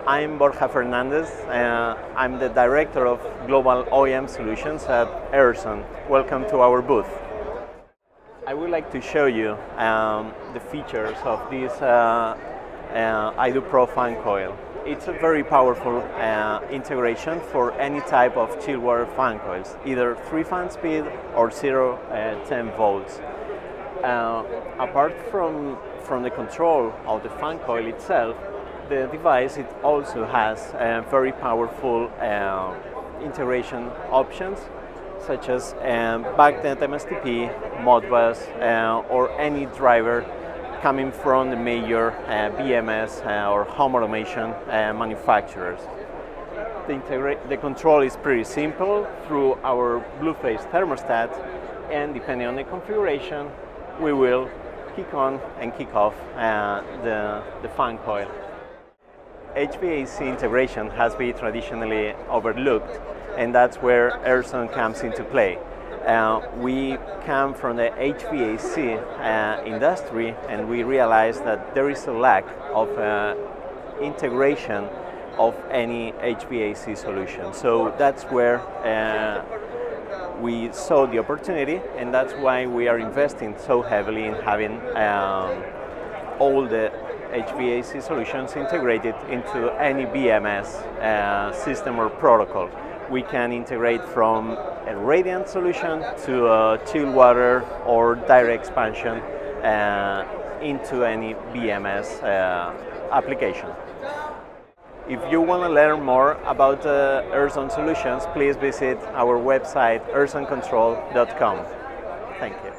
I'm Borja Fernández. I'm the Director of Global OEM Solutions at Airzone. Welcome to our booth. I would like to show you the features of this iDo Pro fan coil. It's a very powerful integration for any type of chilled water fan coils, either 3-fan speed or 0-10 volts. Apart from the control of the fan coil itself, the device also has very powerful integration options, such as backnet MSTP, Modbus, or any driver coming from the major BMS or home automation manufacturers. The control is pretty simple through our blue-face thermostat, and depending on the configuration, we will kick on and kick off the fan coil. HVAC integration has been traditionally overlooked, and that's where Airzone comes into play. We come from the HVAC industry, and we realize that there is a lack of integration of any HVAC solution. So that's where we saw the opportunity, and that's why we are investing so heavily in having all the HVAC solutions integrated into any BMS system or protocol. We can integrate from a radiant solution to a chilled water or direct expansion into any BMS application. If you want to learn more about Airzone solutions, please visit our website airzonecontrol.com. Thank you.